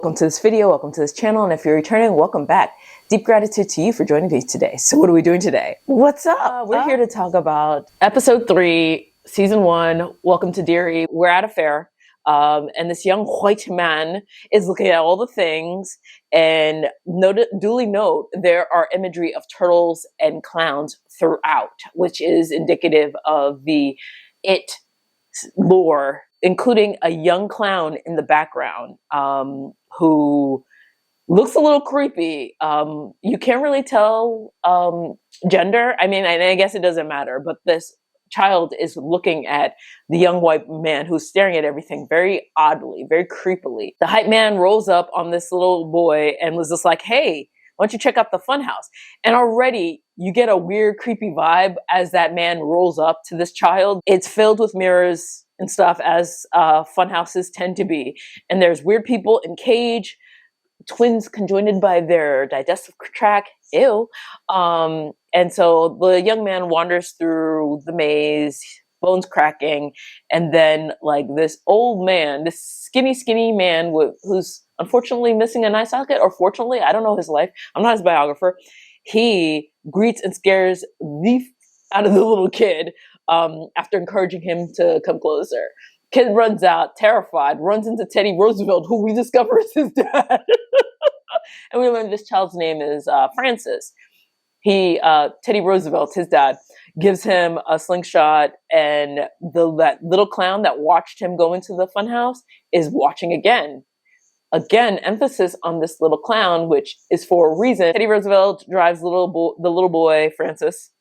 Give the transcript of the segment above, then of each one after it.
Welcome to this video, welcome to this channel, and if you're returning, welcome back. Deep gratitude to you for joining me today. So what are we doing today? What's up? We're here to talk about episode 3, season 1, Welcome to Derry. We're at a fair, and this young white man is looking at all the things, and duly note, there are imagery of turtles and clowns throughout, which is indicative of the it lore, including a young clown in the background, who looks a little creepy. You can't really tell gender. I mean, I guess it doesn't matter, but this child is looking at the young white man who's staring at everything very oddly, very creepily. The hype man rolls up on this little boy and was just like, hey, why don't you check out the funhouse? And already you get a weird, creepy vibe as that man rolls up to this child. It's filled with mirrors and stuff, as funhouses tend to be. And there's weird people in cage, twins conjoined by their digestive tract, ew. And so the young man wanders through the maze, bones cracking, and then like this old man, this skinny man who's unfortunately missing an eye socket, or fortunately, I don't know his life, I'm not his biographer, he greets and scares the out of the little kid, after encouraging him to come closer. Kid runs out, terrified, runs into Teddy Roosevelt, who we discover is his dad. And we learn this child's name is Francis. Teddy Roosevelt, his dad, gives him a slingshot, and that little clown that watched him go into the funhouse is watching again. Again, emphasis on this little clown, which is for a reason. Teddy Roosevelt drives the little boy, Francis.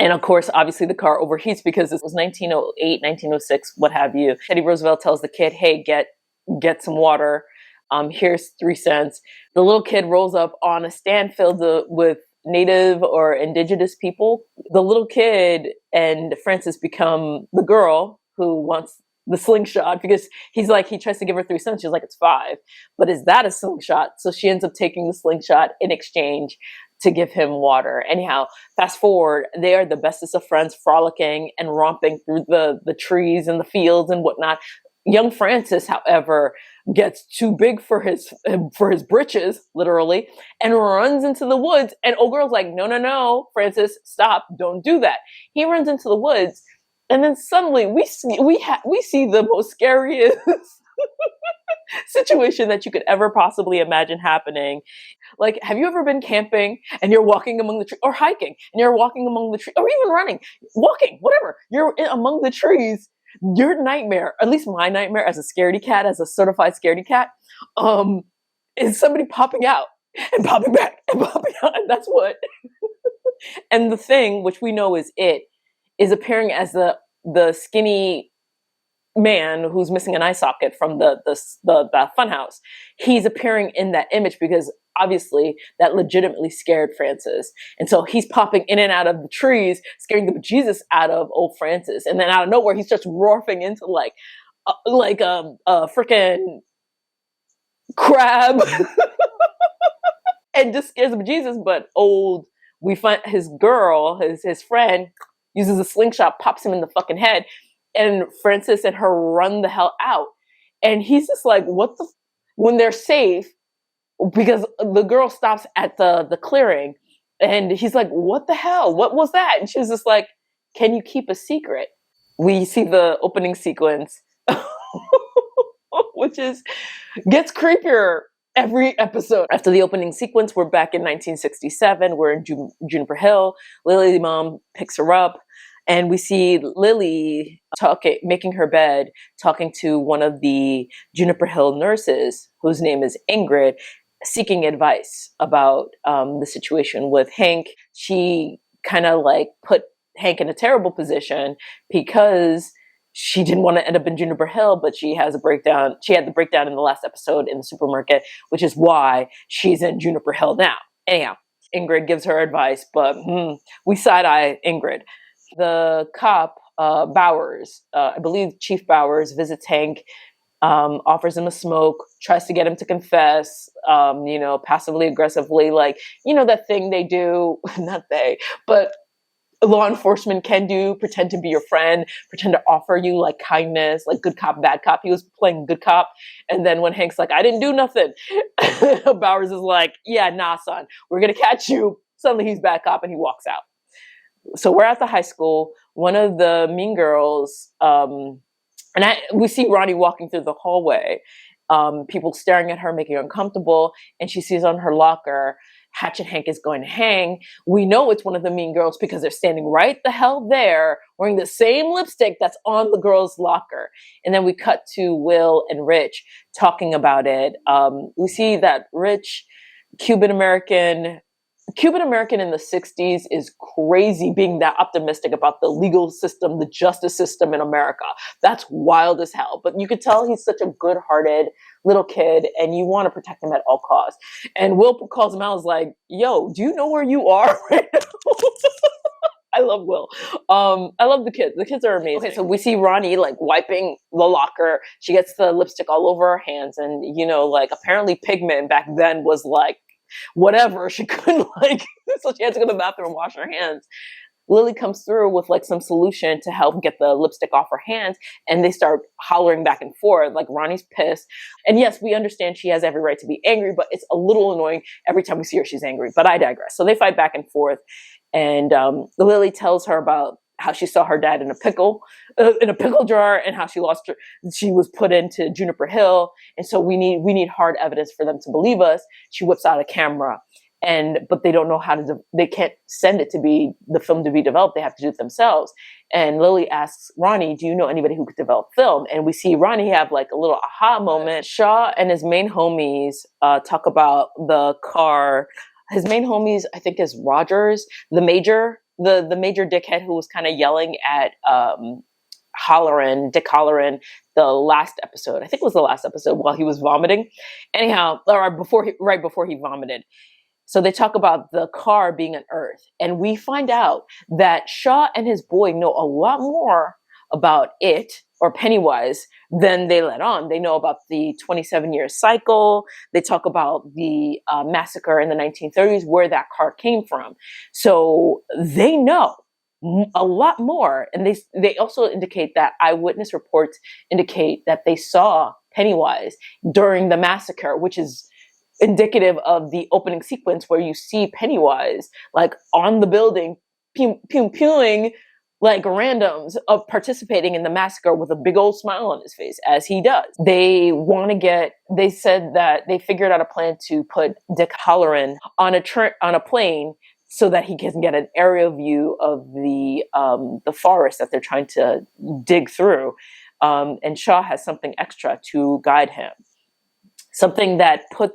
And of course, obviously the car overheats because this was 1908, 1906, what have you. Teddy Roosevelt tells the kid, hey, get some water. Here's 3 cents. The little kid rolls up on a stand filled with native or indigenous people. The little kid and Francis become the girl who wants the slingshot, because he tries to give her 3 cents. She's like, it's 5. But is that a slingshot? So she ends up taking the slingshot in exchange to give him water. Anyhow, fast forward, they are the bestest of friends, frolicking and romping through the trees and the fields and whatnot. Young Francis, however, gets too big for his britches, literally, and runs into the woods. And old girl's like, no, Francis, stop, don't do that. He runs into the woods, and then suddenly we see the most scariest situation that you could ever possibly imagine happening. Like, have you ever been camping and you're walking among the trees, or hiking and you're walking among the trees, or even running, walking, whatever, you're among the trees? Your nightmare, at least my nightmare as a scaredy cat, as a certified scaredy cat, is somebody popping out and popping back and popping out, and that's what. And the thing, which we know is is appearing as the skinny man who's missing an eye socket from the funhouse. He's appearing in that image because obviously that legitimately scared Francis, and so he's popping in and out of the trees, scaring the bejesus out of old Francis. And then out of nowhere, he's just roaring into like a freaking crab, and just scares the bejesus. But we find his girl, his friend, uses a slingshot, pops him in the fucking head. And Francis and her run the hell out. And he's just like, when they're safe, because the girl stops at the clearing, and he's like, what the hell? What was that? And she's just like, can you keep a secret? We see the opening sequence, which gets creepier every episode. After the opening sequence, we're back in 1967. We're in Juniper Hill. Lily's mom picks her up. And we see Lily making her bed, talking to one of the Juniper Hill nurses, whose name is Ingrid, seeking advice about the situation with Hank. She kind of like put Hank in a terrible position because she didn't want to end up in Juniper Hill, but she has a breakdown. She had the breakdown in the last episode in the supermarket, which is why she's in Juniper Hill now. Anyhow, Ingrid gives her advice, but we side-eye Ingrid. The cop, Bowers, I believe Chief Bowers, visits Hank, offers him a smoke, tries to get him to confess, passively aggressively, like, that thing they do, not they, but law enforcement can do, pretend to be your friend, pretend to offer you like kindness, like good cop, bad cop. He was playing good cop. And then when Hank's like, I didn't do nothing, Bowers is like, yeah, nah, son, we're going to catch you. Suddenly he's bad cop and he walks out. So we're at the high school. One of the mean girls, we see Ronnie walking through the hallway, people staring at her, making her uncomfortable. And she sees on her locker, Hatchet Hank is going to hang. We know it's one of the mean girls because they're standing right the hell there, wearing the same lipstick that's on the girl's locker. And then we cut to Will and Rich talking about it. We see that Rich, Cuban American in the 60s is crazy being that optimistic about the legal system, the justice system in America. That's wild as hell. But you could tell he's such a good-hearted little kid and you want to protect him at all costs. And Will calls him out, is like, yo, do you know where you are right now? I love Will. I love the kids. The kids are amazing. Okay, so we see Ronnie like wiping the locker. She gets the lipstick all over her hands. And, you know, like apparently pigment back then was like, whatever, she couldn't like, so she had to go to the bathroom and wash her hands. Lily comes through with like some solution to help get the lipstick off her hands, and they start hollering back and forth. Like Ronnie's pissed, and yes, we understand she has every right to be angry, but it's a little annoying every time we see her she's angry. But I digress. So they fight back and forth, and Lily tells her about how she saw her dad in a pickle jar, and how she was put into Juniper Hill. And so we need hard evidence for them to believe us. She whips out a camera, but they don't know how to, they can't send it to be the film to be developed. They have to do it themselves. And Lily asks Ronnie, do you know anybody who could develop film? And we see Ronnie have like a little aha moment. Shaw and his main homies talk about the car. His main homies, I think, is Rogers, the major dickhead who was kind of yelling at Dick Halloran, the last episode. I think it was the last episode while he was vomiting. Anyhow, or right before he vomited. So they talk about the car being an Earth. And we find out that Shaw and his boy know a lot more about it, or Pennywise, than they let on. They know about the 27-year cycle. They talk about the massacre in the 1930s, where that car came from. So they know a lot more. And they also indicate that eyewitness reports indicate that they saw Pennywise during the massacre, which is indicative of the opening sequence where you see Pennywise like on the building, pewing like randoms of participating in the massacre with a big old smile on his face, as he does. They said that they figured out a plan to put Dick Halloran on a plane so that he can get an aerial view of the forest that they're trying to dig through. And Shaw has something extra to guide him. Something that put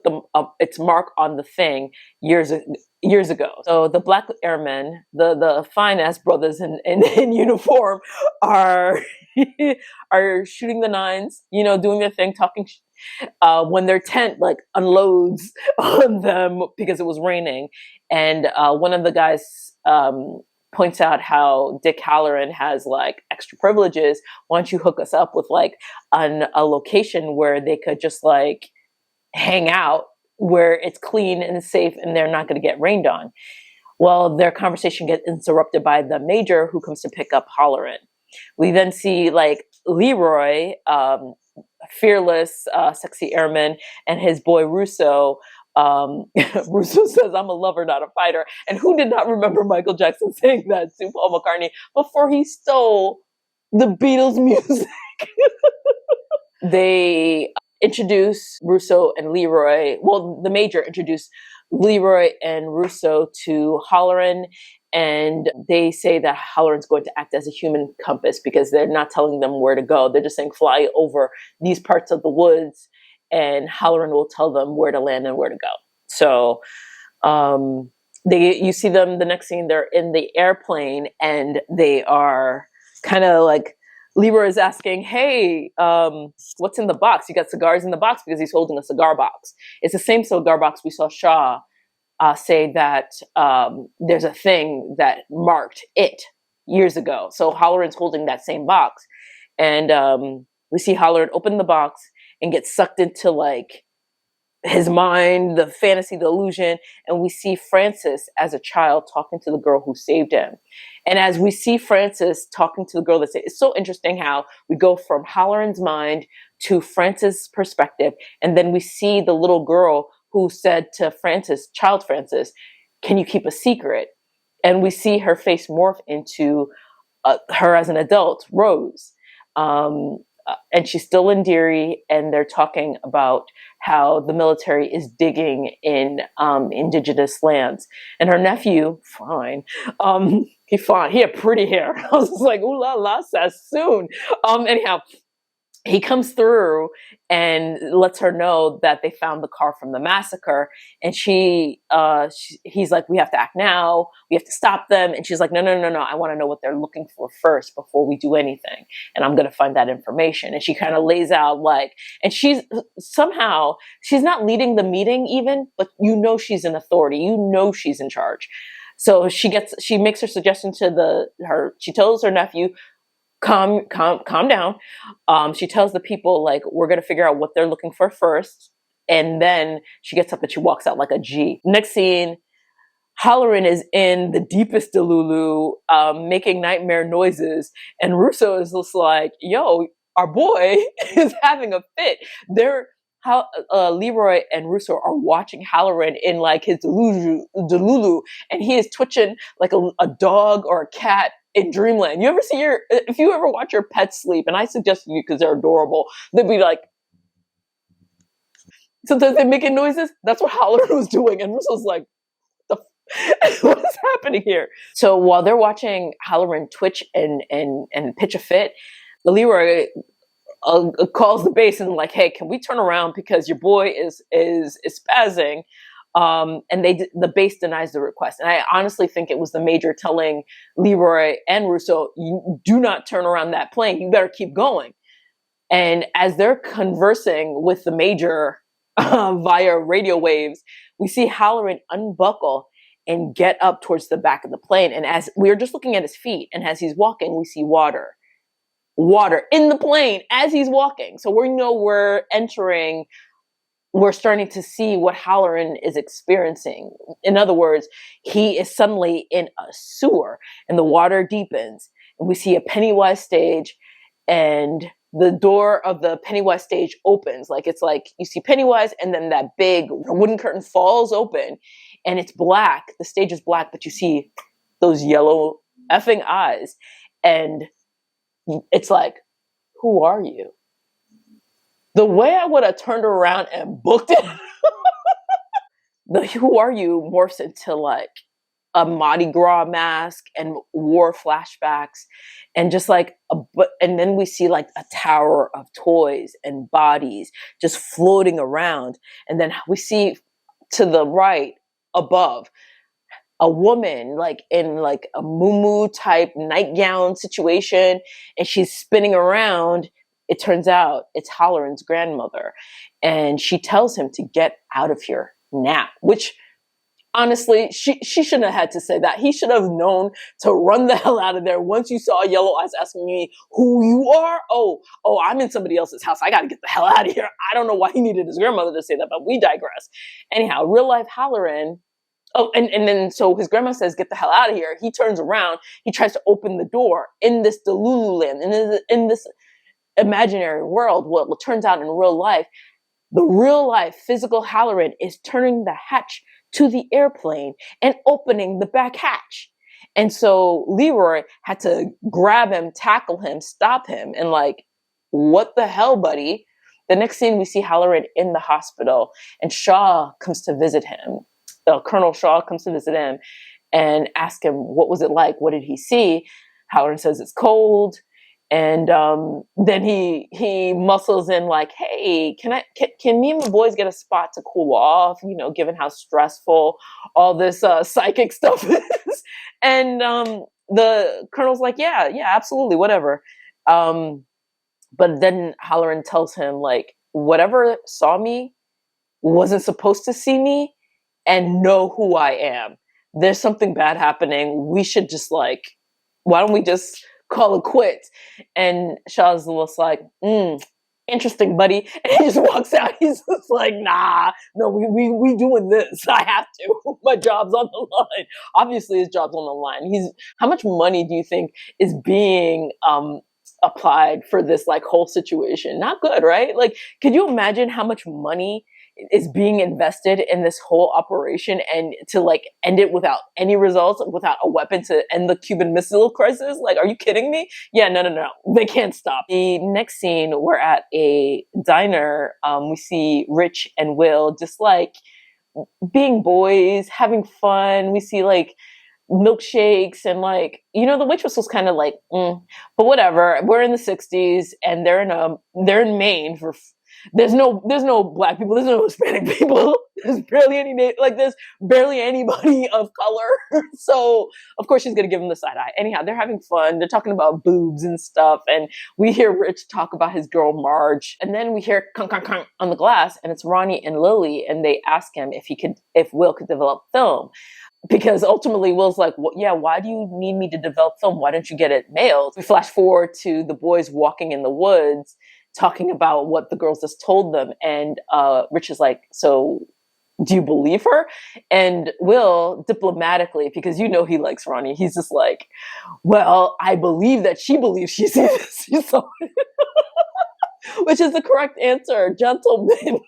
its mark on the thing years ago. So the Black Airmen, the fine-ass brothers in uniform, are shooting the nines, doing their thing, talking when their tent like unloads on them because it was raining. And one of the guys points out how Dick Halloran has like extra privileges. Why don't you hook us up with like a location where they could just like hang out, where it's clean and safe and they're not going to get rained on. Well, their conversation gets interrupted by the major, who comes to pick up Halloran. We then see like Leroy, fearless, sexy airman, and his boy Russo. Russo says, I'm a lover, not a fighter. And who did not remember Michael Jackson saying that to Paul McCartney before he stole the Beatles music? They introduce Russo and Leroy. Well, the major introduced Leroy and Russo to Halloran, and they say that Halloran's going to act as a human compass because they're not telling them where to go. They're just saying fly over these parts of the woods, and Halloran will tell them where to land and where to go. So you see them, the next scene, they're in the airplane, and they are kind of like, Leroy is asking, hey, what's in the box? You got cigars in the box, because he's holding a cigar box. It's the same cigar box we saw Shaw say that there's a thing that marked it years ago. So Halloran's holding that same box. And we see Halloran open the box and get sucked into like his mind, the fantasy, the illusion, and we see Francis as a child talking to the girl who saved him. And as we see Francis talking to the girl that saved, it's so interesting how we go from Halloran's mind to Francis' perspective, and then we see the little girl who said to Francis, child Francis, "Can you keep a secret?" And we see her face morph into her as an adult, Rose. And she's still in Derry, and they're talking about how the military is digging in indigenous lands. And her nephew, he had pretty hair. I was just like, ooh la la, Sassoon. Anyhow, he comes through and lets her know that they found the car from the massacre. And he's like, we have to act now. We have to stop them. And she's like, no. I want to know what they're looking for first before we do anything. And I'm going to find that information. And she kind of lays out and she's not leading the meeting even, but she's an authority. She's in charge. So she makes her suggestion to she tells her nephew, calm down. She tells the people, we're going to figure out what they're looking for first. And then she gets up and she walks out like a G. Next scene, Halloran is in the deepest Delulu, making nightmare noises. And Russo is just like, yo, our boy is having a fit. Leroy and Russo are watching Halloran in his Delulu, and he is twitching like a dog or a cat in dreamland. If you ever watch your pets sleep, and I suggest you because they're adorable, they'd be like, sometimes they're making noises. That's what Halloran was doing. And Russo's like, what is happening here? So while they're watching Halloran twitch and pitch a fit, Leroy calls the base and like, hey, can we turn around because your boy is spazzing? And the base denies the request. And I honestly think it was the major telling Leroy and Russo, you do not turn around that plane. You better keep going. And as they're conversing with the major via radio waves, we see Halloran unbuckle and get up towards the back of the plane. And as we're just looking at his feet, and as he's walking, we see water in the plane as he's walking. So we know we're starting to see what Halloran is experiencing. In other words, he is suddenly in a sewer and the water deepens, and we see a Pennywise stage, and the door of the Pennywise stage opens. It's like you see Pennywise, and then that big wooden curtain falls open, and it's black. The stage is black, but you see those yellow effing eyes. And it's like, who are you? The way I would have turned around and booked it, the who are you morphs into a Mardi Gras mask and war flashbacks, and just and then we see a tower of toys and bodies just floating around. And then we see to the right above a woman in a muumuu type nightgown situation, and she's spinning around. It turns out it's Halloran's grandmother, and she tells him to get out of here now, which honestly, she shouldn't have had to say that. He should have known to run the hell out of there. Once you saw Yellow Eyes asking me who you are, oh, I'm in somebody else's house. I got to get the hell out of here. I don't know why he needed his grandmother to say that, but we digress. Anyhow, real life Halloran. Oh, and then so his grandma says, get the hell out of here. He turns around. He tries to open the door in this Delulu land, in this imaginary world. Well, it turns out in real life, the real life physical Halloran is turning the hatch to the airplane and opening the back hatch. And so Leroy had to grab him, tackle him, stop him, and what the hell, buddy? The next scene, we see Halloran in the hospital, and Shaw comes to visit him. Colonel Shaw comes to visit him and asks him, what was it like? What did he see? Halloran says it's cold. And then he muscles in hey, can me and my boys get a spot to cool off, given how stressful all this psychic stuff is. And the colonel's like, yeah, absolutely, whatever. But then Halloran tells him whatever saw me wasn't supposed to see me and know who I am. There's something bad happening. We should just why don't we just call it quits? And Shaw's just like, interesting, buddy. And he just walks out. He's just like, nah, no, we doing this. I have to. My job's on the line. Obviously, his job's on the line. How much money do you think is being applied for this like whole situation? Not good, right? Like, could you imagine how much money is being invested in this whole operation, and to like end it without any results, without a weapon to end the Cuban Missile Crisis? Like, are you kidding me? Yeah, no. They can't stop. The next scene, we're at a diner. We see Rich and Will just like being boys, having fun. We see like milkshakes and like, the waitress was kind of like, but whatever. We're in the 60s and they're in Maine for. There's no black people. There's no Hispanic people. There's barely there's barely anybody of color. So of course she's gonna give them the side eye. Anyhow, they're having fun. They're talking about boobs and stuff, and we hear Rich talk about his girl Marge, and then we hear clunk, clunk, clunk on the glass, and it's Ronnie and Lily, and they ask him if Will could develop film. Because ultimately Will's like, well, yeah, why do you need me to develop film? Why don't you get it mailed? We flash forward to the boys walking in the woods, talking about what the girls just told them. And Rich is like, so do you believe her? And Will, diplomatically, because he likes Ronnie, he's just like, well, I believe that she believes she saw it. Which is the correct answer, gentlemen.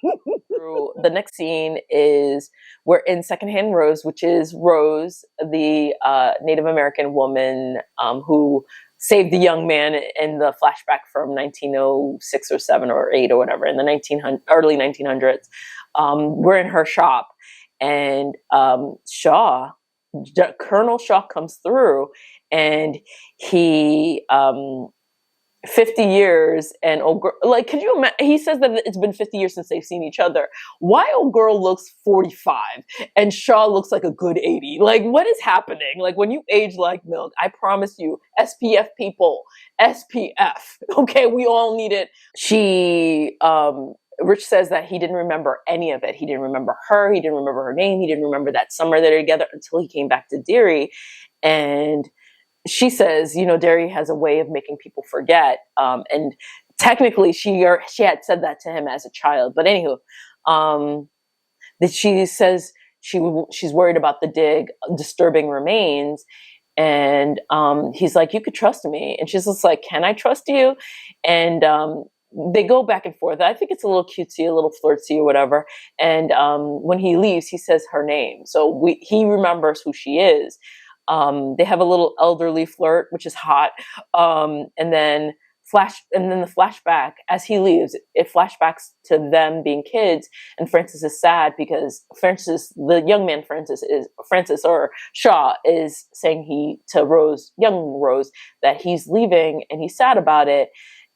The next scene is we're in Secondhand Rose, which is Rose, the Native American woman who saved the young man in the flashback from 1906 or 7 or 8 or whatever, in the early 1900s. We're in her shop, and Colonel Shaw comes through, and he 50 years, and old girl, like, could you imagine? He says that it's been 50 years since they've seen each other. Why old girl looks 45 and Shaw looks like a good 80? Like, what is happening? Like, when you age like milk, I promise you, SPF people, SPF. Okay, we all need it. Rich says that he didn't remember any of it. He didn't remember her. He didn't remember her name. He didn't remember that summer they were together until he came back to Derry. And she says, Derry has a way of making people forget. And technically she had said that to him as a child. But anywho, that she says she's worried about the dig disturbing remains. And he's like, you could trust me. And she's just like, can I trust you? And they go back and forth. I think it's a little cutesy, a little flirty or whatever. And when he leaves, he says her name. So he remembers who she is. They have a little elderly flirt, which is hot. And then the flashback as he leaves, it flashbacks to them being kids, and Francis is sad because the young man Francis or Shaw is saying to young Rose, that he's leaving and he's sad about it.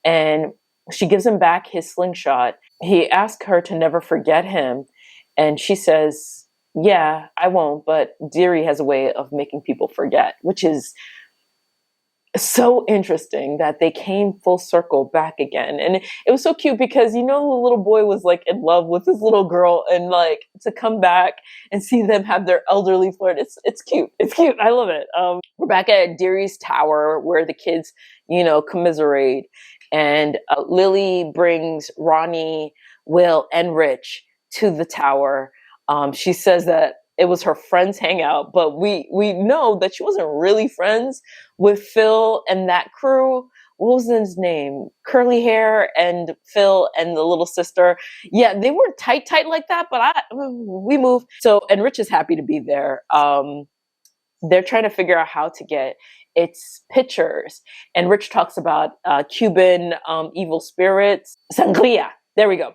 And she gives him back his slingshot. He asks her to never forget him, and she says, yeah, I won't, but Derry has a way of making people forget, which is so interesting that they came full circle back again. And it was so cute because, the little boy was like in love with his little girl, and like to come back and see them have their elderly flirt. It's cute. It's cute. I love it. We're back at Derry's tower where the kids, commiserate. And Lily brings Ronnie, Will, and Rich to the tower. She says that it was her friend's hangout, but we know that she wasn't really friends with Phil and that crew. What was his name? Curly hair and Phil and the little sister. Yeah, they weren't tight like that, but we moved. So, and Rich is happy to be there. They're trying to figure out how to get its pictures. And Rich talks about Cuban evil spirits. Sangria. There we go.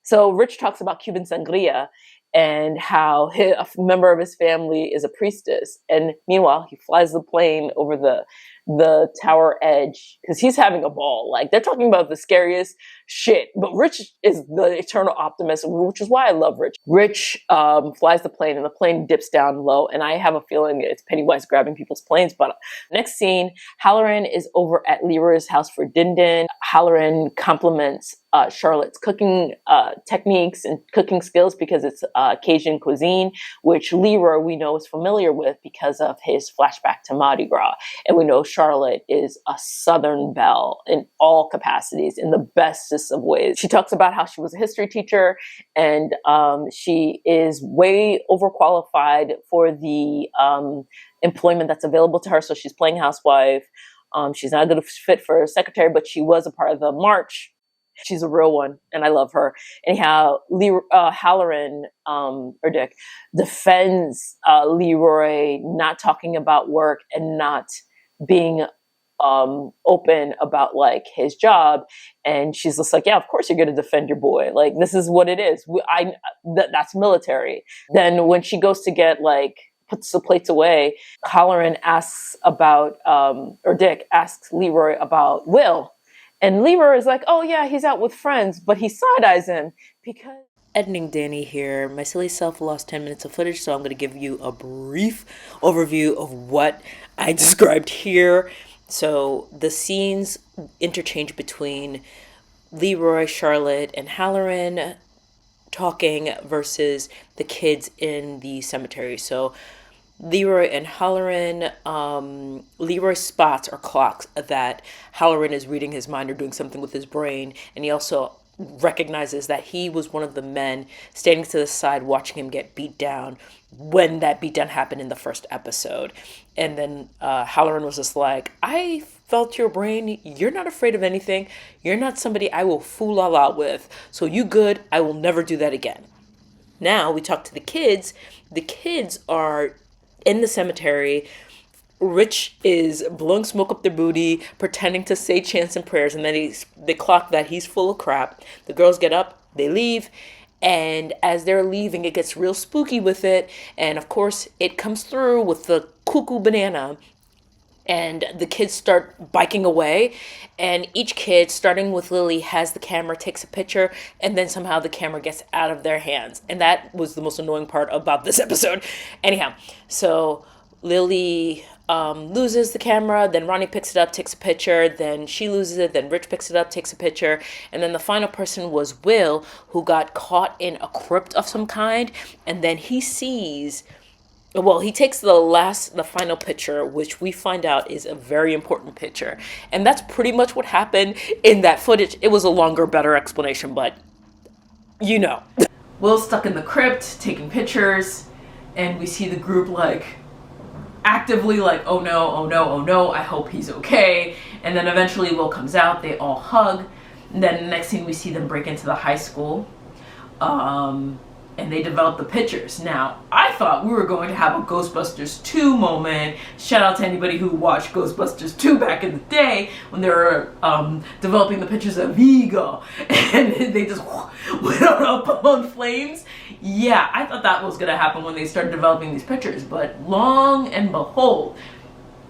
So Rich talks about Cuban sangria, and how a member of his family is a priestess. And meanwhile, he flies the plane over the tower edge because he's having a ball. Like, they're talking about the scariest shit. But Rich is the eternal optimist, which is why I love Rich. Rich flies the plane, and the plane dips down low. And I have a feeling it's Pennywise grabbing people's planes. But next scene, Halloran is over at Leroy's house for Din Din. Halloran compliments Charlotte's cooking techniques and cooking skills because it's Cajun cuisine, which Leroy we know is familiar with because of his flashback to Mardi Gras. And we know Charlotte is a Southern belle in all capacities, in the bestest of ways. She talks about how she was a history teacher, and she is way overqualified for the employment that's available to her. So she's playing housewife. She's not a good fit for a secretary, but she was a part of the march. She's a real one, and I love her. Anyhow, Halloran, or Dick, defends Leroy not talking about work and not being open about like his job. And she's just like, yeah, of course you're going to defend your boy. Like, this is what it is. That's military. Then when she goes to get like, puts the plates away, Halloran asks about, or Dick asks Leroy about Will. And Leroy is like, oh yeah, he's out with friends, but he side-eyes him because... Editing Danny here. My silly self lost 10 minutes of footage, so I'm going to give you a brief overview of what I described here. So the scenes interchange between Leroy, Charlotte, and Halloran talking versus the kids in the cemetery. So Leroy and Halloran, Leroy spots or clocks that Halloran is reading his mind or doing something with his brain. And he also recognizes that he was one of the men standing to the side watching him get beat down when that beatdown happened in the first episode. And then Halloran was just like, I felt your brain. You're not afraid of anything. You're not somebody I will fool all out with. So you good. I will never do that again. Now we talk to the kids. The kids are in the cemetery. Rich is blowing smoke up their booty, pretending to say chants and prayers, and then they clock that he's full of crap. The girls get up, they leave, and as they're leaving, it gets real spooky with it, and of course, it comes through with the cuckoo banana, and the kids start biking away, and each kid, starting with Lily, has the camera, takes a picture, and then somehow the camera gets out of their hands. And that was the most annoying part about this episode. Anyhow, so Lily loses the camera, then Ronnie picks it up, takes a picture, then she loses it, then Rich picks it up, takes a picture, and then the final person was Will, who got caught in a crypt of some kind, and then he sees... Well, he takes the final picture, which we find out is a very important picture. And that's pretty much what happened in that footage. It was a longer, better explanation, but you know. Will's stuck in the crypt, taking pictures, and we see the group like actively like, oh no, oh no, oh no, I hope he's okay. And then eventually Will comes out, they all hug. And then the next thing we see them break into the high school. And they develop the pictures. Now, I thought we were going to have a Ghostbusters 2 moment. Shout out to anybody who watched Ghostbusters 2 back in the day when they were developing the pictures of Vigo. And they just went up on flames. Yeah, I thought that was going to happen when they started developing these pictures. But long and behold,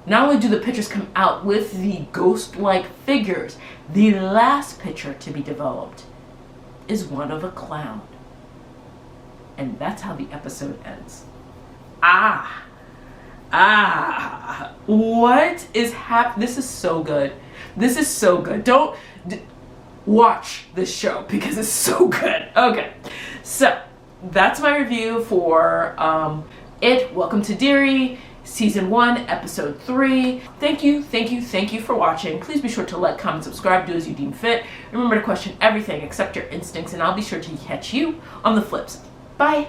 not only do the pictures come out with the ghost-like figures, the last picture to be developed is one of a clown. And that's how the episode ends. What is happening? This is so good. This is so good. Watch this show because it's so good. Okay, so that's my review for it. Welcome to Derry, Season 1, Episode 3. Thank you for watching. Please be sure to like, comment, subscribe, do as you deem fit. Remember to question everything except your instincts, and I'll be sure to catch you on the flip side. Bye.